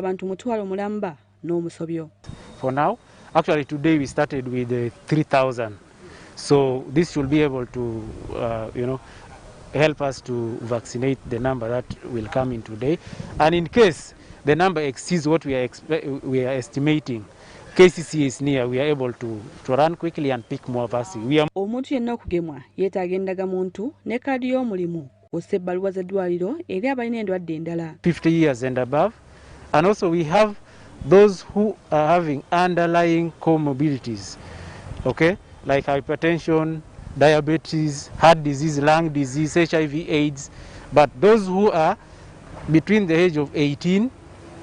Abantu mutwalo mulamba n'omusobyo. For now, actually today we started with 3,000. So this should be able to, help us to vaccinate the number that will come in today. And in case the number exceeds what we are estimating, KCC is near, we are able to run quickly and pick more vaccine. Omuntu yenna okugemwa yeetaaga endagamuntu ne kaadi y'omulimu ossa ebbaluwa z'eddwaliro eri abalina endwadde endala. 50 years and above. And also we have those who are having underlying comorbidities, okay, like hypertension, diabetes, heart disease, lung disease, HIV/AIDS, but those who are between the age of 18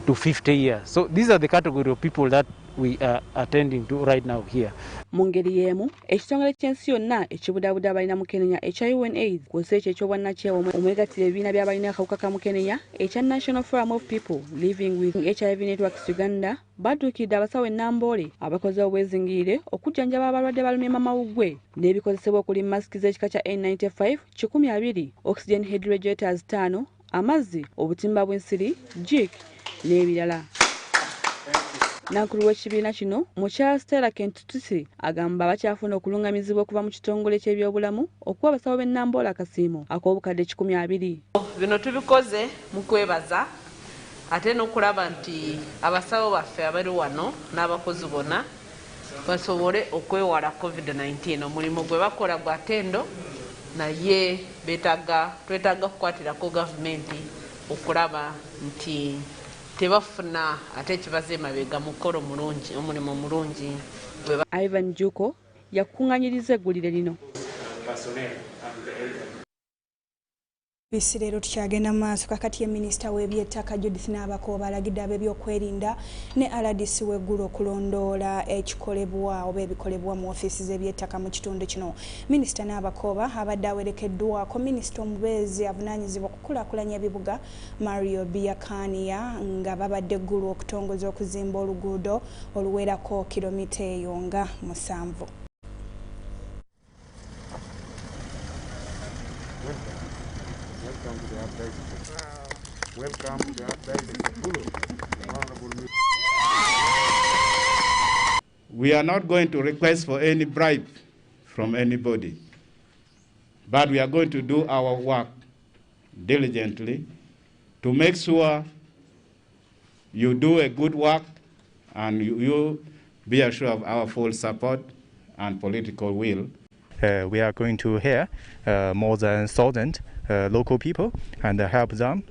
to 50 years. So these are the category of people that we are attending to right now here. Mu ngeri y'emu, ekitongole ky'ensi yonna ekibudaabuda abalina mukenenya HIV/AIDS kw'ossa ekyo eky'obwannakyewa omwegattira ebibiina by'abalina akawuka ka mukenenya ekya National Forum of People Living with HIV Networks Uganda badduukiridde abasawo e Namboole abakoze obwezingirire okujjanjaba abalwadde balumya mamawuggwe n'ebikozesebwa okuli masiki z'ekika kya N95 200, oxygen head regulators 5, amazzi, obutimba bw'ensiri, jik n'ebirala. Nankulu w'ekibiina kino mukyala Stella Kentutusi agamba bakyafuna okulungamizibwa okuva mu kitongole ky'ebyobulamu okuwa abasawo b'e Namboole akasiimo ak'obukadde 120. Bino tubikoze mu kwebaza ate n'okulaba nti abasawo baffe abali wano n'abakozi bonna basobole okwewala COVID-19. Omulimu gwe bakola gwa ttendo naye twetaaga kukwatirako gavumenti okulaba nti tebafuna ate ekibazo emabega mukolo mulungi omulimu mulungi. Ivan Juko yakuŋŋaanyiriza eggulire lino. UBC leero tukyagenda maaso kakati ye minisita w'ebyettaka Judith Nabakooba alagidde ab'ebyokwerinda ne RDC w'eggulu okulondoola ekikolebwa oba ebikolebwa mu ofiisi z'ebyettaka mu kitundu kino. Minisita Nabakooba abadde awerekeddwako minisita omubeezi avunaanyizibwa okukulaakulanya ebibuga Mario Biakania nga babadde eggulu okutongoza okuzimba oluguudo oluwerako kilomita eyo nga 7. Welcome to the Honorable. We are not going to request for any bribe from anybody, but we are going to do our work diligently to make sure you do a good work and you be assured of our full support and political will. We are going to hear more than 1,000 local people and help them.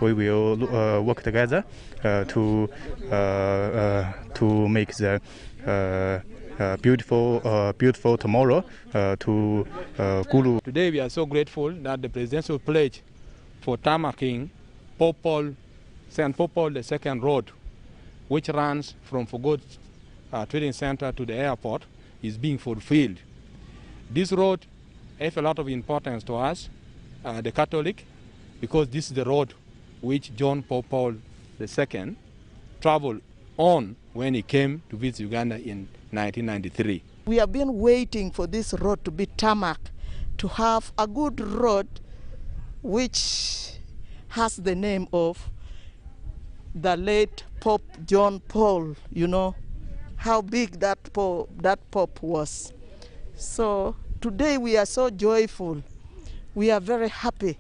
We will work together to make the beautiful tomorrow to Gulu. Today we are so grateful that the presidential pledge for tarmacking St. Paul the Second Road, which runs from Forgot Trading Center to the airport, is being fulfilled. This road has a lot of importance to us, the Catholic, because this is the road which John Paul II traveled on when he came to visit Uganda in 1993. We have been waiting for this road to be tarmac, to have a good road which has the name of the late Pope John Paul. You know how big that Pope was. So today we are so joyful. We are very happy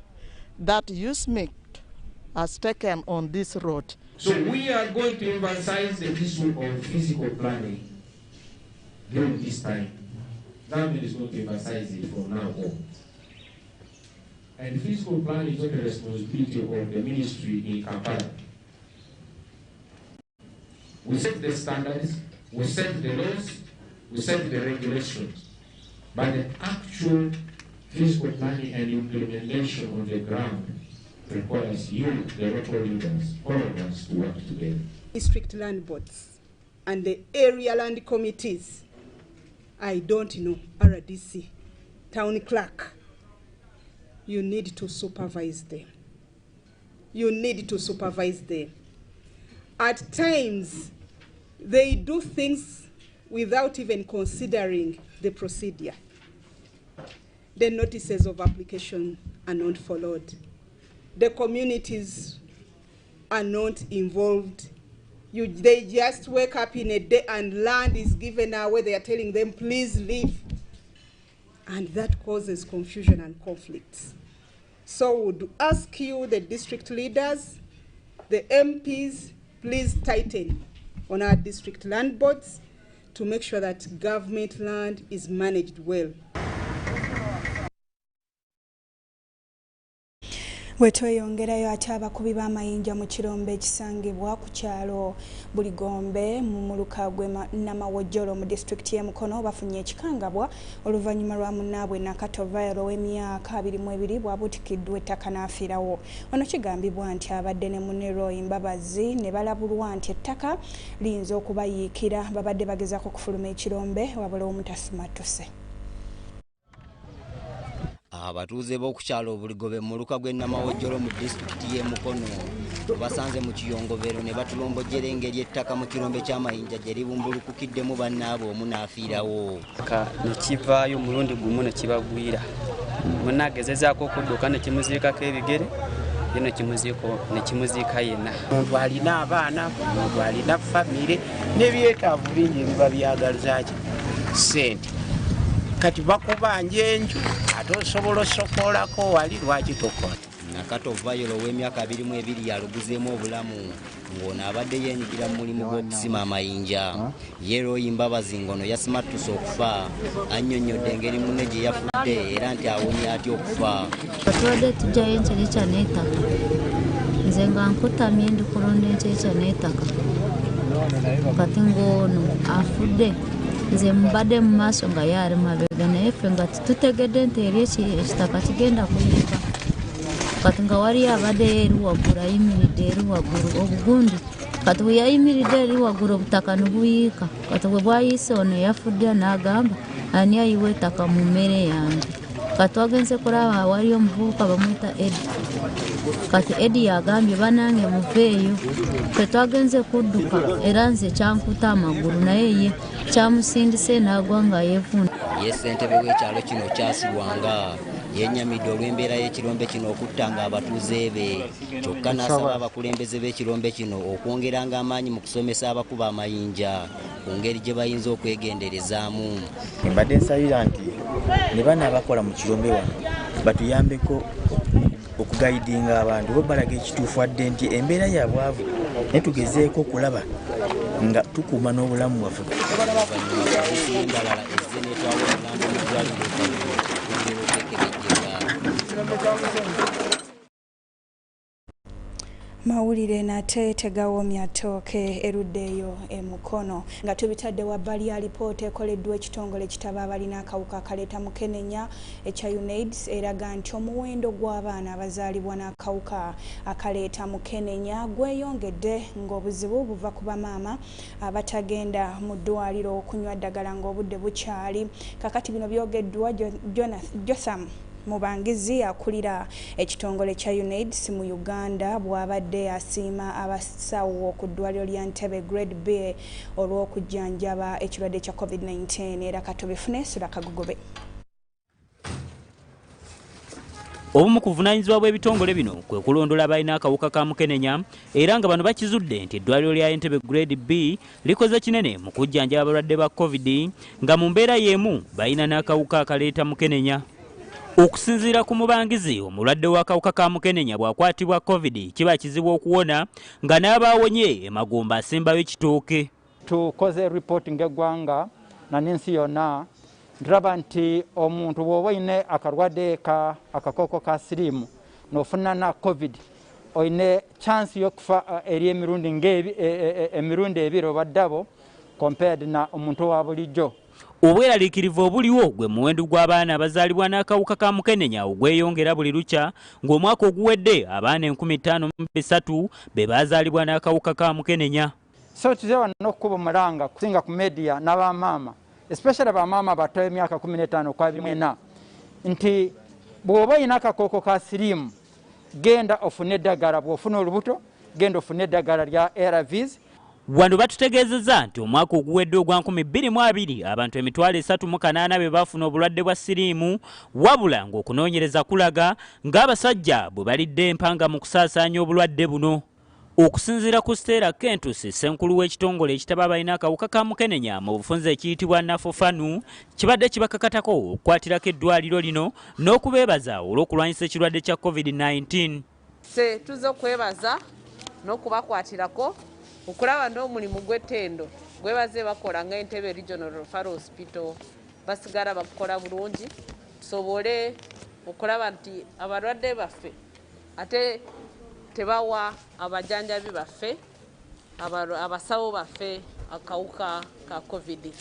that USMIC has taken on this road. So we are going to emphasize the issue of physical planning during this time. Government is going to emphasize it from now on. And physical planning is not the responsibility of the ministry in Kampala. We set the standards, we set the laws, we set the regulations, but the actual physical planning and implementation on the ground requires you, the local leaders, all of us to work together. District land boards and the area land committees, I don't know, RDC, town clerk, you need to supervise them. You need to supervise them. At times, they do things without even considering the procedure. The notices of application are not followed. The communities are not involved. They just wake up in a day and land is given away. They are telling them, please leave. And that causes confusion and conflicts. So we would ask you, the district leaders, the MPs, please tighten on our district land boards to make sure that government land is managed well. Wetweyongerayo ate abakubi b'amayinja mu kirombe ekisangibwa ku kyalo Buligombe mu muluka gwe Namawojjolo mu disitulikiti y'e Mukono bafunye ekikangabwa oluvannyuma lwa munnaabwe Nakatovairo w'emyaka 22 bw'abutikiddwa ettaka n'afiirawo. Ono kigambibwa nti abadde ne munne Roy Mbabazi ne balabulwa nti ettaka liyinza okubayiikira babadde bagezaako okufuluma ekirombe wabula omutasimatuse. Abatuuze b'okukyalo Buligobe mu muluka gwe Namawojjolo mu disitulikiti y'e Mukono basanze mu kiyongobero ne batulombojjera engeri ettaka mu kirombe ky'amayinja gye libumbulukukiddemu bannaabwe omu n'afiirawo. Ne kivaayo mulundi gumu ne kibagwira. Munna agezezaako okudduka ne kimuziikako ebigere ye ne kimuziika yenna. Omuntu alina abaana, omuntu alina famire n'ebyetaavu bingi ebiba byagaliza ki ssente. Kati bakubanja enju ate osobola osokolako wali lwaki tokola. Nakatovairo w'emyaka 22 yaluguzeemu obulamu ng'ono abadde yeenyigira mu mulimu gw'okusima amayinja. Ye Roy Mbabazi ng'ono yasimattuse okufa annyonnyodde engeri munne gye yafudde era nti awonye atya okufa. Tubadde tujjayo enkyekya n'ettaka nze nga nkutamye ndi kulonda enkyekya n'ettaka kati ng'ono afudde nze mbadde mu maaso nga ye ali mabega naye ffe nga tutegedde nti eri ekitaka kigenda kuyiika kati nga waliyo abadde eri waggulu ayimiridde eri waggulu obugundi kati bwe yayimiridde eri waggulu obutaka ne buyiika kati bwe bwayiise ono yafudde n'agamba ani ayiwa ettaka mu mmere yange kati twagenze kulaba waliyo omuvubuka bamuyita Edi kati Edi yagambye banange muveeyo ffe twagenze kudduka era nze kyankuta amagulu naye ye kyamusindise n'agwa nga yeevunda. Ye ssentebe w'ekyalo kino kyasibwanga yennyamidde olw'embeera y'ekirombe kino okuttanga abatuuze be kyokka n'asaba abakulembeze b'ekirombe kino okwongeranga amaanyi mu kusomesa abakuba amayinja ku ngeri gye bayinza okwegenderezaamu. Mbadde nsabira nti ne bana abakola mu kirombe wano batuyambeko okugayidinga abantu bo balaga ekituufu adde nti embeera ya bwavu naye tugezeeko okulaba nga tukuuma n'obulamu bwaffe. Mawulire nate tegawoomya ttooke eruddeeyo e Mukono nga tubitadde wabbali ya lipoota ekoleddwa ekitongole ekitaba abalina akawuka akaleeta mukenenya ekya UNAIDS eraga nti omuwendo gw'abaana abazaalibwa n'akawuka akaleeta mukenenya gweyongedde ng'obuzibu buva ku bamaama abatagenda mu ddwaliro okunywa ddagala ng'obudde bukyali. Kakati bino byogeddwa Jotham Mubangizi akulira ekitongole kya UNAIDS mu Uganda bw'abadde asiima abasawo ku ddwaliro lya Ntebe Grade B olw'okujjanjaba ekirwadde kya COVID-19 era katubifune Sura Kagugobe. Obumu ku buvunaanyizibwa bw'ebitongole bino kwe kulondola abalina akawuka ka mukenenya era nga bano bakizudde nti eddwaliro lya Ntebe Grade B likoze kinene mu kujjanjaba abalwadde ba COVID nga mu mbeera y'emu balina n'akawuka akaleeta mukenenya. Okusinziira ku Mubangizi omulwadde w'akawuka ka mukenenya bw'akwatibwa COVID kiba kizibu okuwona nga n'abaawonye emagomba asembayo ekitooke. Tukoze ripoti ng'eggwanga na n'ensi yonna ndaba nti omuntu bw'oba oyine akarwadde akakooko ka siriimu n'ofuna na COVID oyine chance y'okufa eri emirundi ebiri oba ddabo compared na omuntu wa bulijjo. Obweraliikirivu obuliwo gwe muwendo gw'abaana abazaalibwa n'akawuka ka mukenenya ogweyongera buli lukya ng'omwaka oguwedde abaana 53 be bazaalibwa n'akawuka ka mukenenya. So tuze wano okukuba omulanga kusinga ku media n'abamaama especially abamaama bato emyaka 15 kwa 24 nti bw'oba oyina akakooko ka siriimu genda ofune eddagala bw'ofuna olubuto genda ofune eddagala lya ARVs. Wano batutegeezezza nti omwaka oguwedde ogwa 2020 abantu 380 be baafuna obulwadde bwa siriimu wabula ng'okunoonyereza kulaga ng'abasajja bwe balidde empanga mu kusaasaanya obulwadde buno. Okusinziira ku Stella Kentusi, ssenkulu w'ekitongole ekitaba abalina akawuka ka mukenenya mu bufunze ekiyitibwa Nafofanu, kibadde kibakakatako okukwatirako eddwaliro lino n'okubeebaza olw'okulwanyisa ekirwadde kya COVID-19. Tuze okwebaza n'okubakwatirako okulaba n'omulimu gw'ettendo gwebaze bakola nga Entebbe Regional Referral Hospital basigala bakola bulungi, tusobole okulaba nti abalwadde baffe ate tebawa abajanjabi baffe abasawo baffe akawuka ka COVID.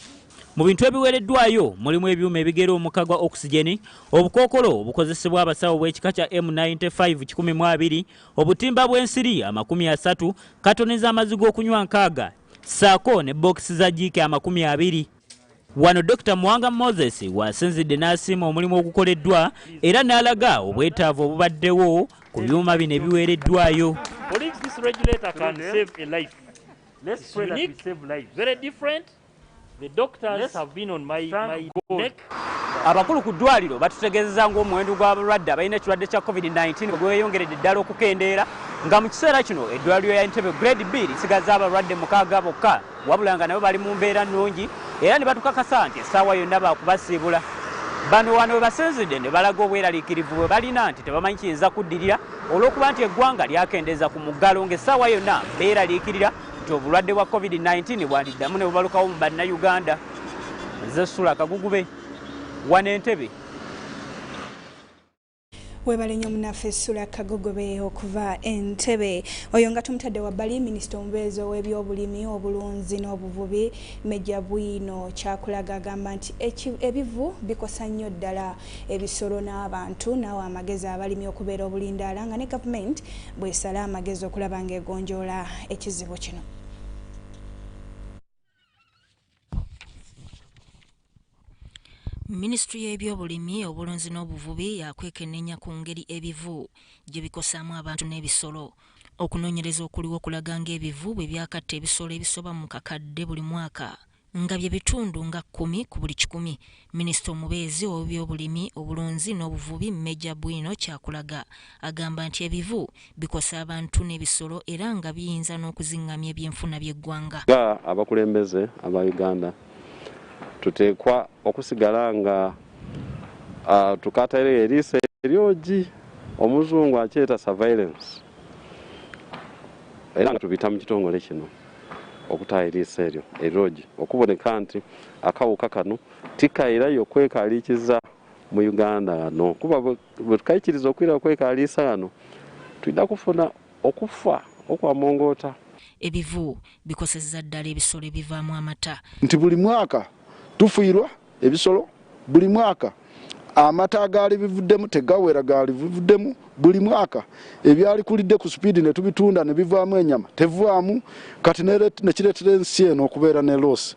Mu bintu ebiweereddwayo mulimu ebyuma ebigera omukagwa oxygeni, obukookolo obukozesebwa abasawo bw'ekika kya M95 120, obutimba bw'ensiri 30, katoni z'amazzi g'okunywa 6, saako ne bokisi za jiike 20. Wano Dr. Mwanga Moses wasinzidde n'asiima omulimu ogukoleddwa era n'alaga obwetaavu obubaddewo ku byuma bino ebiweereddwayo. This regulator can save a life. Let's pray that we save lives. Very different. The doctors have been on my neck. Abakulu ku ddwaliro batutegeezezza ng'omuwendo gw'abalwadde abalina ekirwadde kya COVID-19 gweyongeredde ddala okukendeera, nga mu kiseera kino eddwaliro ya Entebbe Grade B lisigaza abalwadde 6 bokka, wabula nga nabo bali mu mbeera nnungi era ne batukakasa nti essaawa yonna baakubasiibula. Bano wano we basinzidde ne balaga obweraliikirivu bwe balina nti tebamanyi kiyinza kuddirira olw'okuba nti eggwanga lyakendeeza ku muggalo ng'essaawa yonna beeraliikirira nti obulwadde bwa COVID-19 bwaliddamu ne bubalukawo mu bannayuganda. Nze Sula Kagugube, wano Entebbe. Webale nnyo munaffe Sula Kagogobe okuva Entebbe. Oyo nga tumutadde wabbali minisita omubeezi ow'ebyobulimi, obulunzi n'obuvubi Mejja Bwino Kyakulaga agamba nti ebivu bikosa nnyo ddala ebisolo n'abantu, naawe amagezi abalimi okubeera obulindaala nga ne gavumenti bw'esala amagezi okulaba ng'egonjoola ekizibu kino. Ministry y'ebyobulimi, obulunzi n'obuvubi yakwekenneenya ku ngeri ebivu gye bikosaamu abantu n'ebisolo. Okunoonyereza okuliwo okulaga ng'ebivu bwe byakatta ebisolo ebisoba mu kakadde buli mwaka, nga bye bitundu nga 10 ku buli 100. Minisita omubeezi ow'ebyobulimi, obulunzi n'obuvubi Mejja Bwino Kyakulaga agamba nti ebivu bikosa abantu n'ebisolo era nga biyinza n'okuzingamya ebyenfuna by'eggwanga. Abakulembeze aba Uganda tuteekwa okusigala nga tukataire eriisa eryogi, omuzungu akyeta surveillance, era nga tubita mu kitongole kino okutaayo eriisa eryo eryogi okuboneka nti akawuka kano tikairayo kwekaliikiza mu Uganda wano, kuba bwe tukaikiriza okwira kwekaliisa wano tulina kufuna okufa okwamongoota. Ebivu bikosezza ddala ebisolo ebivaamu amata. Nti buli mwaka tufiirwa ebisolo, buli mwaka amata agaali bivuddemu tegawera gaali bivuddemu, buli mwaka ebyali kulidde ku speed ne tubitunda ne bivaamu enyama tevaamu, kati ne kireetera ensi eno okubeera ne loss.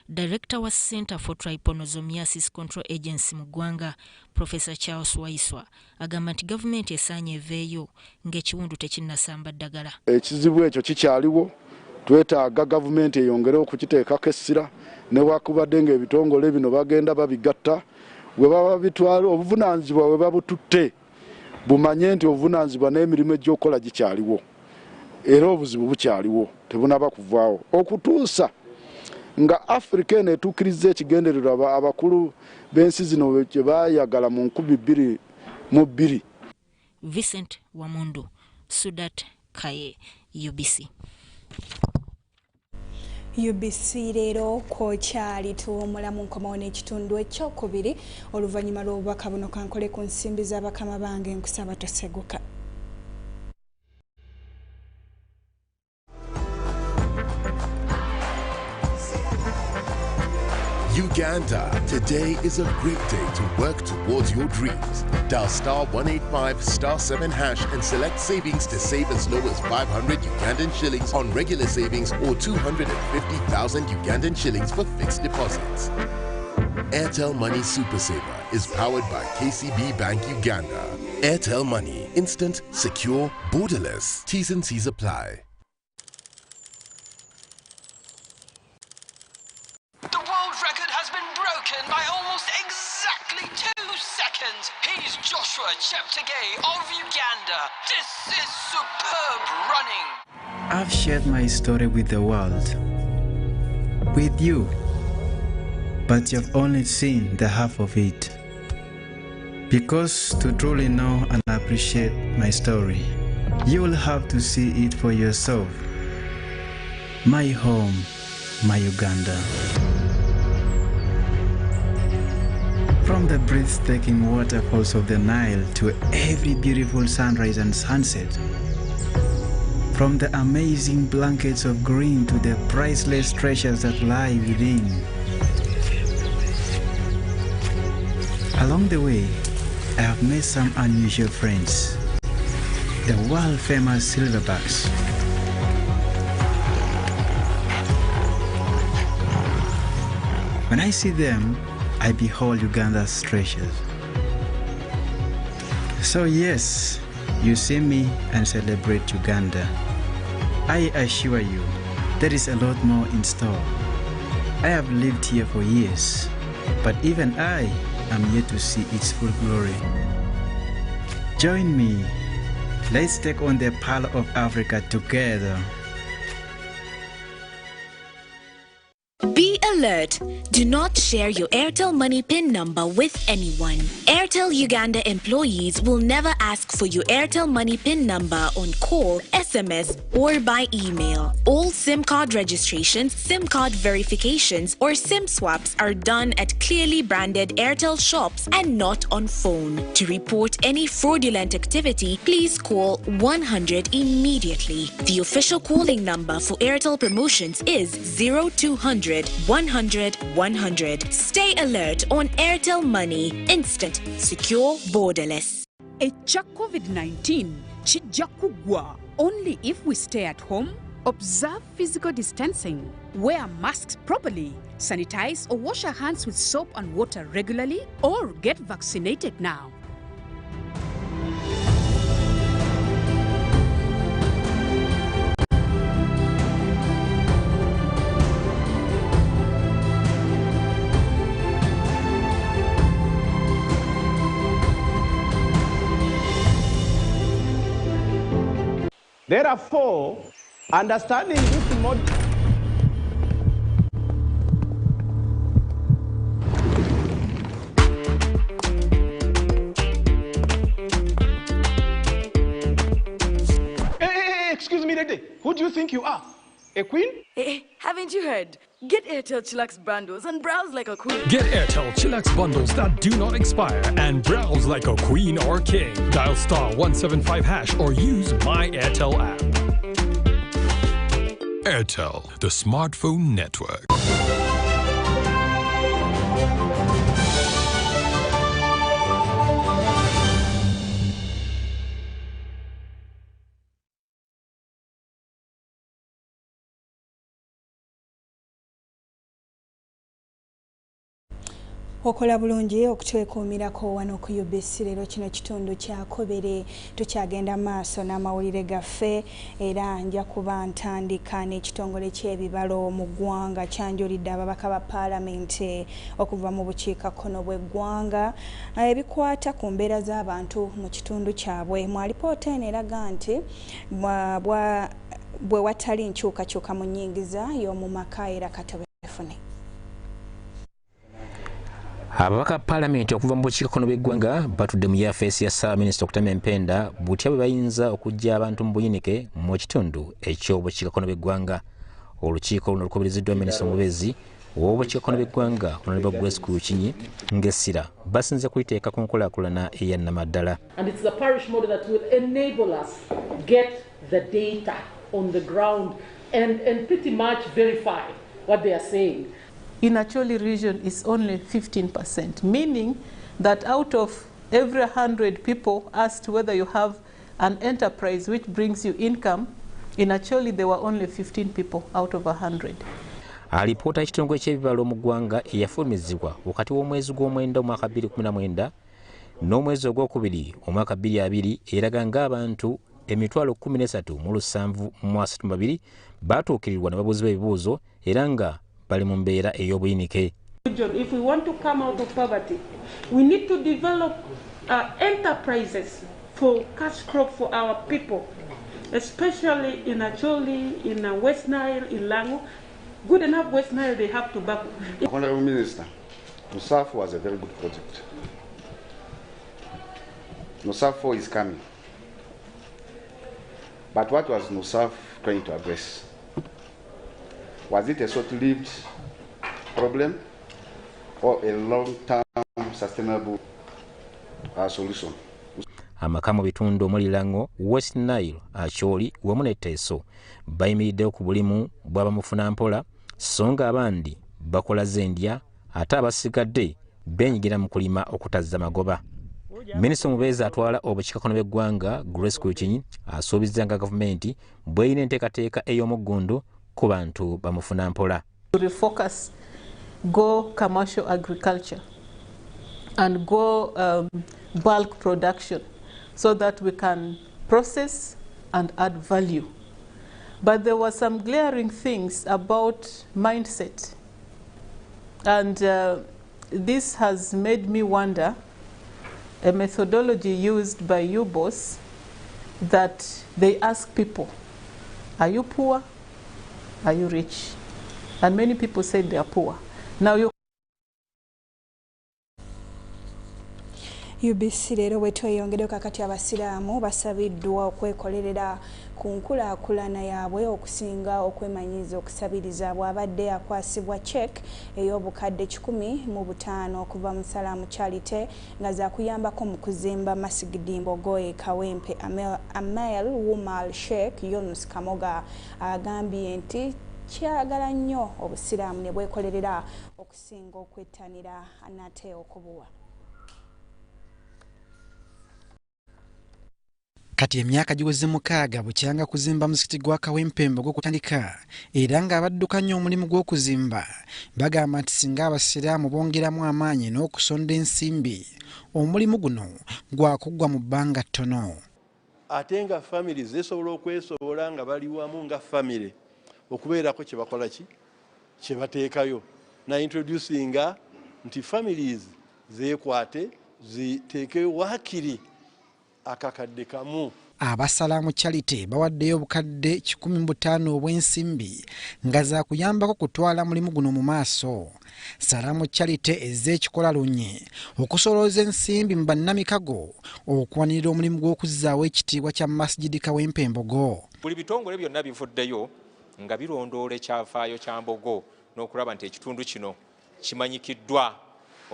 Director wa Center for Trypanosomiasis Control Agency mu ggwanga, Professor Charles Waiswa agamba nti gavumenti esaanye eveeyo ng'ekiwundu tekinnasamba ddagala. Ekizibu ekyo kikyaliwo, twetaaga gavumenti eyongere okukiteekako essira, newakubadde ng'ebitongole bino bagenda babigatta, we baba bitwala obuvunaanyizibwa we babututte bumanye nti obuvunaanyizibwa n'emirimu egy'okukola gikyaliwo era obuzibu bukyaliwo tebunaba kuvaawo okutuusa nga Africa eno etuukiriza ekigendererwa abakulu b'ensi zino kye baayagala mu 2022. Vincent Wamundu, Sudat Kaye, UBC. UBC leero kokyali tuwumula mu nkomawo n'ekitundu ekyokubiri oluvannyuma lw'obubaka buno kankole ku nsimbi z'abakama bange nkusaba toseguka. Uganda, today is a great day to work towards your dreams. Dial *185*7# and select savings to save as low as 500 Ugandan shillings on regular savings or 250,000 Ugandan shillings for fixed deposits. Airtel Money Super Saver is powered by KCB Bank Uganda. Airtel Money, instant, secure, borderless. T's and C's apply. By almost exactly 2 seconds, he's Joshua Cheptegei of Uganda. This is superb running. I've shared my story with the world, with you, but you've only seen the half of it. Because to truly know and appreciate my story, you will have to see it for yourself. My home, my Uganda. From the breathtaking waterfalls of the Nile to every beautiful sunrise and sunset, from the amazing blankets of green to the priceless treasures that lie within. Along the way, I have met some unusual friends, the world-famous silverbacks. When I see them, I behold Uganda's treasures. So yes, you see me and celebrate Uganda. I assure you, there is a lot more in store. I have lived here for years, but even I am yet to see its full glory. Join me. Let's take on the Pearl of Africa together. Be alert. Do not share your Airtel Money PIN number with anyone. Airtel Uganda employees will never ask for your Airtel Money PIN number on call, SMS, or by email. All SIM card registrations, SIM card verifications, or SIM swaps are done at clearly branded Airtel shops and not on phone. To report any fraudulent activity, please call 100 immediately. The official calling number for Airtel promotions is 0200 100 100. Stay alert on Airtel Money. Instant, secure, borderless. Echa COVID-19 kijja kugwa only if we stay at home, observe physical distancing, wear masks properly, sanitize or wash our hands with soap and water regularly, or get vaccinated now. Therefore, understanding this model. Hey, excuse me, lady. Who do you think you are? A queen? Hey, haven't you heard? Get Airtel Chillax bundles and browse like a queen. Get Airtel Chillax bundles that do not expire and browse like a queen or king. Dial *175# or use My Airtel app. Airtel, the smartphone network. Okola bulungi okutwekuumirako wano ku UBC leero kino kitundu kyakobere tukyagenda maaso n'amawulire gaffe era nja kuba ntandika n'ekitongole ky'ebibalo mu ggwanga kyanjulidde ababaka ba paalamenti okuva mu bukiikakkono bw'eggwanga ebikwata ku mbeera z'abantu mu kitundu kyabwe. Mu alipoota eno eraga nti bwe watali nkyukakyuka mu nnyingiza y'omu maka era katebefune. Ababaka paalamenti okuva mu bukiikakkono bw'eggwanga batudde mu yafeesi ya Ssaabaminisita Okutama Empenda butya bwe bayinza okuggya abantu mu buyinike mu kitundu eky'obukiikakkono bw'eggwanga. Olukiiko luno lukubiriziddwa Minisita omubezi w'obukiikakkono bw'eggwanga Honorable Grace Kurukinyi ng'essira basinze kuliteeka ku nkulaakulana eya nnamaddala. And it's the parish model that will enable us get the data on the ground and pretty much verify what they are saying. In Acholi region is only 15%, meaning that out of every 100 people asked whether you have an enterprise which brings you income, in Acholi there were only 15 people out of 100. Alipoota y'ekitongole ky'ebibalo mu ggwanga eyafulumizibwa wakati w'omwezi gw'omwenda omwaka 2019 n'omwezi ogwokubiri omwaka 2020 eraga ng'abantu emitwalo 13,732 baatuukirirwa ne babuuzibwa ebibuuzo era nga bali mu mbeera ey'obuyinike. If we want to come out of poverty, we need to develop enterprises for cash crop for our people. especially in Acholi, in West Nile, in Lango. Good enough West Nile, they have tobacco. Honorable Minister, NUSAF was a very good project. NUSAF 4 is coming. But what was NUSAF trying to address? Was it a short-lived problem or a long-term sustainable solution? Amaka mu bitundu omuli Lango, West Nile, Acholi wamu ne Teso bayimiriddewo ku bulimu bw'abamufuna mpola so nga abandi bakola zendya ate abasigadde beenyigira mu kulima okutazza magoba. Minisita omubeezi atwala obukiikakkono bw'eggwanga Grace Kukinyi asuubizza nga gavumenti bw'erina enteekateeka ey'omuggundu ku bantu bamufuna mpola. Refocus, go commercial agriculture and go bulk production so that we can process and add value. But there were some glaring things about mindset, and this has made me wonder a methodology used by UBOS that they ask people, are you poor? Are you rich? And many people said they are poor. Now you UBC LEERO wetweyongeddeko kakati abasiraamu basabiddwa okwekolerera ku nkulaakulana yaabwe okusinga okwemanyiiza okusabiriza bw'abadde akwasibwa check ey'obukadde 105 okuva mu Salaamu Charity nga zaakuyambako mu kuzimba Masigidi Mbogoye Kawempe. Amel Wumal Sheikh Yunus Kamoga agambye nti kyagala nnyo obusiraamu ne bwekolerera okusinga okwettanira nate okubuwa. Kati emyaka giweze 6 bukyanga kuzimba muzikiti gwa Kawempe Mbogo kutandika era nga abaddukanya omulimu gw'okuzimba bagamba nti singa abasiraamu bongeramu amaanyi n'okusonda ensimbi omulimu guno gwakuggwa mu bbanga ttono. Ate nga family zesobola okwesobola nga bali wamu nga family okubeerako kye bakola kye bateekayo na introducinga nti families zeekwate ziteekeyo waakiri akakadde kamu. Abasalaamu Charity bawaddeyo obukadde 15 obw'ensimbi nga zaakuyambako kutwala mulimu guno mu maaso. Salaamu Charity ez'ekikola lunye okusolooza ensimbi mu bannamikago okuwanirira omulimu gw'okuzzaawo ekitiibwa kya Masigidi Kawempe Mbogo. Buli bitongole byonna bivuddeyo nga birondoola ekyafaayo kya Mbogo n'okulaba nti ekitundu kino kimanyikiddwa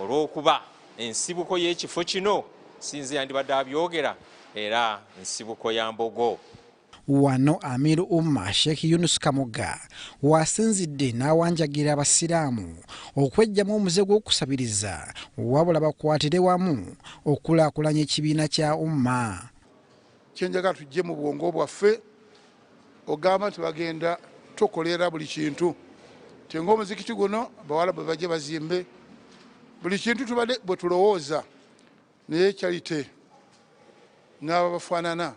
olw'okuba ensibuko y'ekifo kino sinzi yandibadde abyogera era nsibuko ya Mbogo. Wano Amiru Umma Sheikh Yunus Kamoga wasinzidde n'awanjagira abasiraamu okwejjamu omuze gw'okusabiriza wabula bakwatire wamu okulaakulanya ekibiina kya Umma. Kyenjagala tujje mu bwongo bwaffe ogamba nti bagenda tukolera buli kintu tenga omuzikiti guno bawala bwe bajje bazimbe buli kintu tubadde bwe tulowooza naye Charity n'aba bafaanana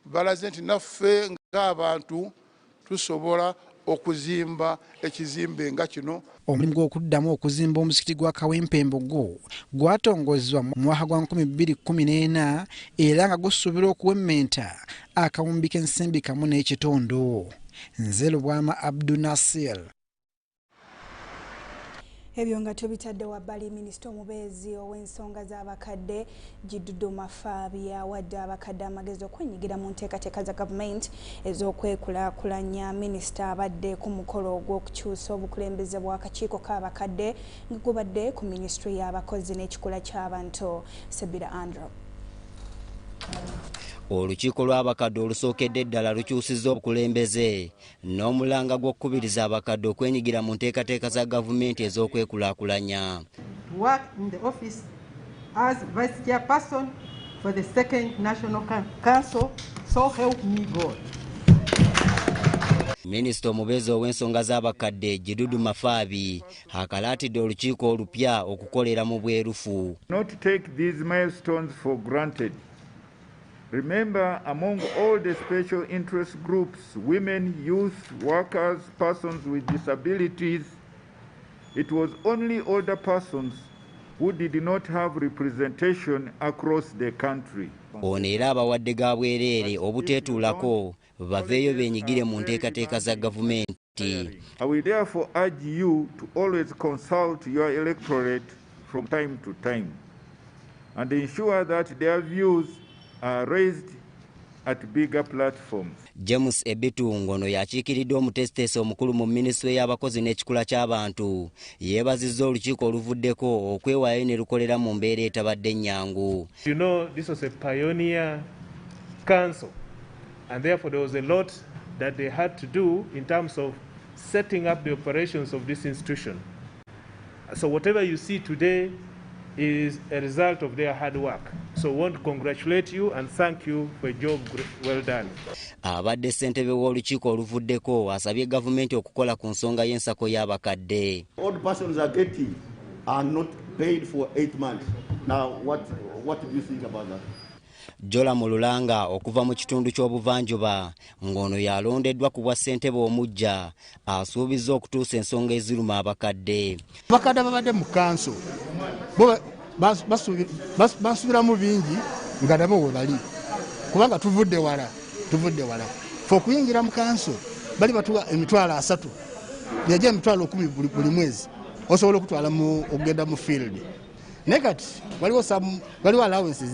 balaze nti naffe ng'abantu tusobola okuzimba ekizimbe nga kino. Omulimu gw'okuddamu okuzimba omuzikiti gwa Kawempe Mbogo gwatongozebwa mu mwaka gwa 2014 era nga gusuubira okuwemmenta akawumbi k'ensimbi kamu n'ekitundu. Nze Lubwama Abdu Nasir. Ebyo nga tubitadde wabbali minisita omubeezi ow'ensonga z'abakadde Gidudu Mafaabi awadde abakadde amagezi okwenyigira mu nteekateeka za gavumenti ez'okwekulaakulanya. Minisita abadde ku mukolo ogw'okukyusa obukulembeze bw'akakiiko k'abakadde nga gubadde ku minisitule y'abakozi n'ekikula ky'abantu. Sebira Andrew. Olukiiko lw'abakadde olusookedde eddala lukyusizza obukulembeze n'omulanga gw'okukubiriza abakadde okwenyigira mu nteekateeka za gavumenti ez'okwekulaakulanya. Work in the office as vice chairperson for the second national council, so help me God. Minisita omubeezi ow'ensonga z'abakadde Gidudu Mafaabi akalaatidde olukiiko olupya okukolera mu bwerufu. Not take these milestones for granted. Remember, among all the special interest groups, women, youth, workers, persons with disabilities, it was only older persons who did not have representation across the country. Ono era abawadde ga bwereere obuteetuulako baveeyo beenyigire mu nteekateeka za gavumenti. I will therefore urge you to always consult your electorate from time to time and ensure that their views are raised at bigger platforms. James Ebitungo ono yakiikiridde omutesiteesi omukulu mu minisitule y'abakozi n'ekikula ky'abantu yeebazizza olukiiko oluvuddeko okwewaayo ne lukolera mu mbeera etabadde nnyangu. You know, this was a pioneer council and therefore there was a lot that they had to do in terms of setting up the operations of this institution. So whatever you see today is a result of their hard work. So I want to congratulate you and thank you for a job well done. Abadde ssentebe w'olukiiko oluvuddeko asabye gavumenti okukola ku nsonga y'ensako y'abakadde. All the persons are not paid for 8 months. Now what do you think about that? Jola Mululanga okuva mu kitundu ky'obuvanjuba ng'ono yalondeddwa ku bwa ssentebe omujja asuubizza okutuusa ensonga eziruma abakadde. Abakadde babadde mu kanso basubiramu bingi nga nabo we bali kubanga tuvudde wala fe okuyingira mu kanso bali batuwa emitwalo 3 yaja emitwalo 10 buli mwezi osobola okutwala okugenda mu field. Negati waliwo allowances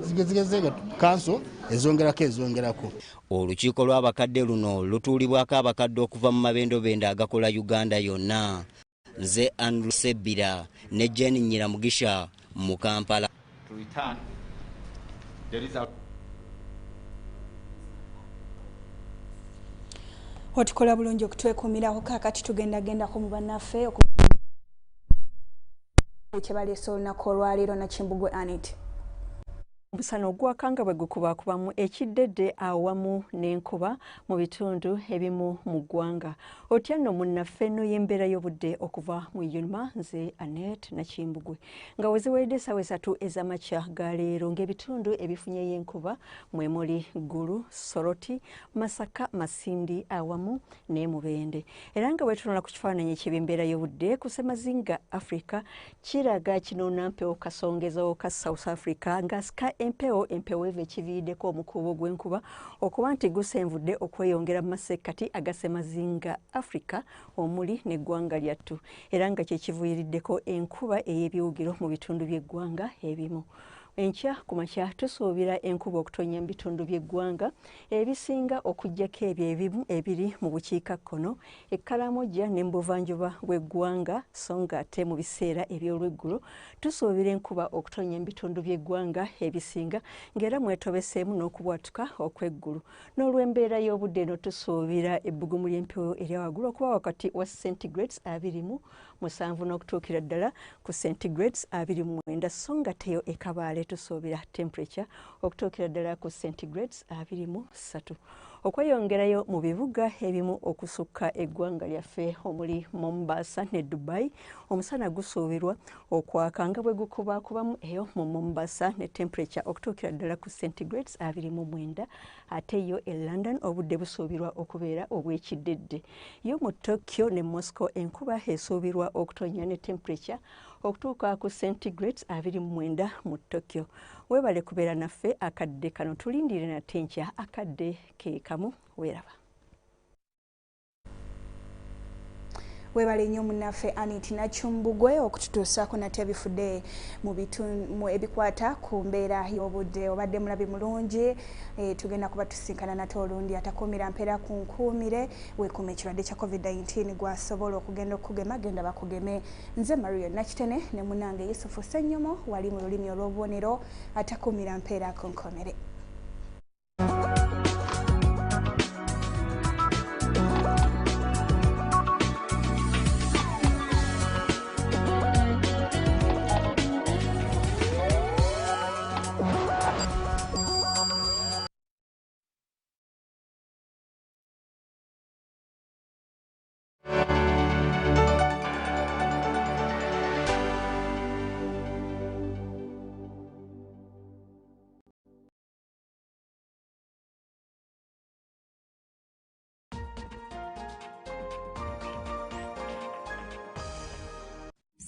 zigeze kanso ezongerako. Olukiiko lw'abakadde luno lutuulibwako abakadde okuva mu mabendobendo agakola Uganda yonna. Nze Andrew Sebira ne Jenny Nyiramugisha mu Kampala. Otukola bulungi okutwekuumiraho kaakati tugendako mu bannaffe kyebaleese olunaku olwaleero na Kimbugwe Anit. Omusana ogwakanga bwe gukubakubamu ekiddedde awamu n'enkuba mu bitundu ebimu mu ggwanga. Otya nno munnaffe eno y'embeera y'obudde okuva mu Yunima, nze Annette Nakimbugwe. Nga weziweredde essaawa 3 ez'amakya ga leero ng'ebitundu ebifunyeyo enkuba mwe muli Gulu, Soroti, Masaka, Masindi awamu ne Mubende. Era nga bwetunula ku kifaananyi ky'embeera y'obudde ku Ssemazinga Africa kiraga kinoona mpewo kasongezo ka South Africa nga sika empewo eva ekiviiriddeko omukuubo gw'enkuba okuba nti gusenvudde okweyongera mu masekkati aga Ssemazinga Africa omuli n'eggwanga lyattu era nga kyekiviiriddeko enkuba ey'ebiwugiro mu bitundu by'eggwanga ebimu. Enkya ku makya tusuubira enkuba okutonya mu bitundu by'eggwanga ebisinga okuggyako ebyo ebimu ebiri mu bukiikakkono, Ekkalamojja ne mu buvanjuba bw'eggwanga so nga ate mu biseera eby'olweggulo tusuubira enkuba okutonya mu bitundu by'eggwanga ebisinga ng'era mwetobeseemu n'okubwatuka okw'eggulu. N'olw'embeera y'obudde eno tusuubira ebbugumu ly'empewo erya waggulu okuba wakati wa centigrades 27 n'okutuukira ddala ku centigrades 29 so nga teyo ekabaale tusuubira temperature okutuukira ddala ku centigrades 23. Okweyongerayo mu bibuga ebimu okusukka eggwanga lyaffe omuli Mombasa ne Dubai omusana gusuubirwa okwaka nga bwe gukubakubamu eyo mu Mombasa ne temperature okutuukira ddala ku centigrades 29 ate yo e London obudde busuubirwa okubeera obw'ekiddedde. Yo mu Tokyo ne Moscow enkuba esuubirwa okutonya ne temperature okutuuka ku centigrades 29 mu Tokyo. Weebale kubeera naffe akadde kano tulindire nate enkya akadde ke kamu weeraba. Weebale nnyo munnaffe Anit Nakimbugwe okututuusaako nate ebifudde mu ebikwata ku mbeera y'obudde. Obadde mulabi mulungi, tugenda kuba tusinkana nate olundi atakuumira mpeera ku nkuumire weekuuma ekirwadde kya COVID-19 gwasobola okugenda okugema genda bakugeme. Nze Maria Nakitene ne munnange Yusufu Ssenyomo wali mu lulimi olw'obubonero atakuumira mpeera ku nkomere.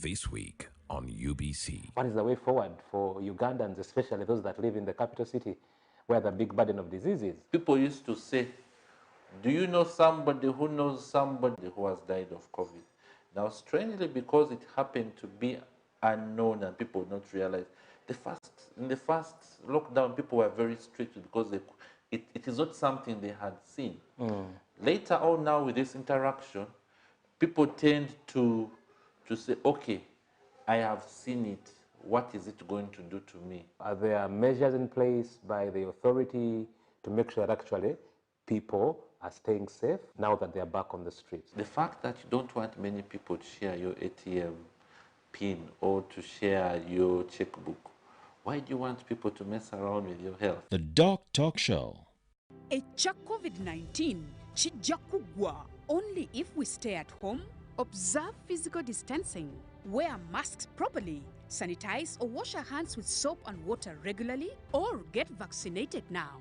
This week on UBC. What is the way forward for Ugandans, especially those that live in the capital city where the big burden of disease is. People used to say, do you know somebody who knows somebody who has died of COVID? Now, strangely, because it happened to be unknown and people would not realize, in the first lockdown, people were very strict because it is not something they had seen. Later on now with this interaction, people tend to say, okay, I have seen it. What is it going to do to me? Are there measures in place by the authority to make sure that actually people are staying safe now that they are back on the streets? The fact that you don't want many people to share your ATM PIN or to share your checkbook, why do you want people to mess around with your health? The Doc Talk Show. Echa COVID-19 chijja kugwa only if we stay at home, observe physical distancing, wear masks properly, sanitize or wash our hands with soap and water regularly, or get vaccinated now.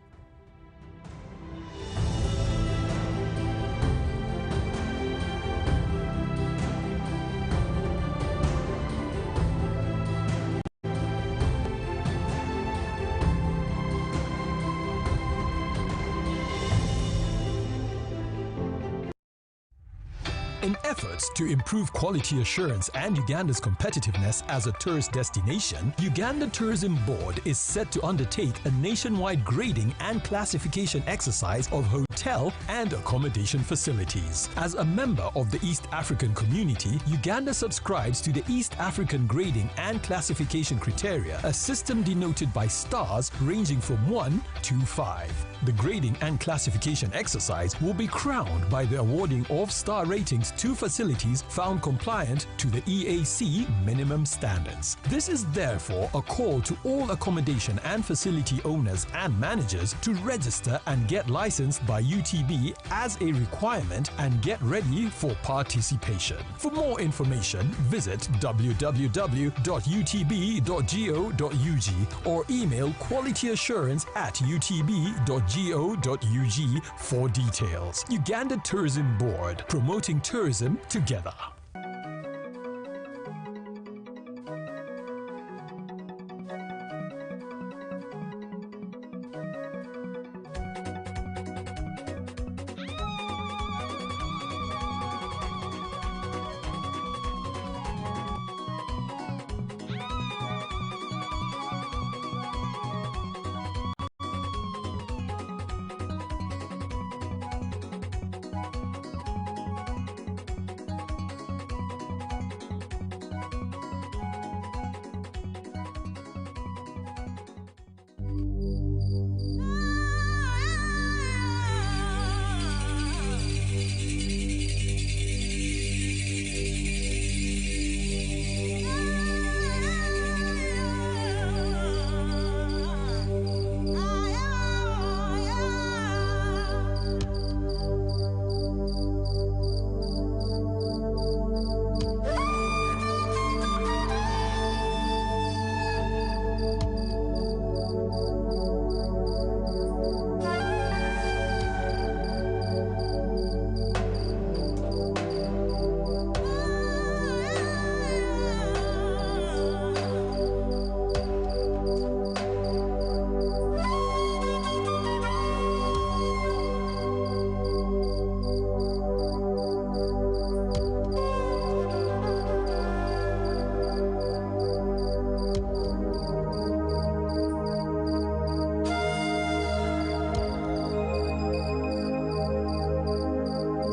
In efforts to improve quality assurance and Uganda's competitiveness as a tourist destination, Uganda Tourism Board is set to undertake a nationwide grading and classification exercise of hotel and accommodation facilities. As a member of the East African community, Uganda subscribes to the East African Grading and Classification Criteria, a system denoted by stars ranging from 1 to 5. The grading and classification exercise will be crowned by the awarding of star ratings to facilities found compliant to the EAC minimum standards. This is therefore a call to all accommodation and facility owners and managers to register and get licensed by UTB as a requirement and get ready for participation. For more information, visit www.utb.go.ug or email qualityassurance@utb.go.ug for details. Uganda Tourism Board, promoting tourism together.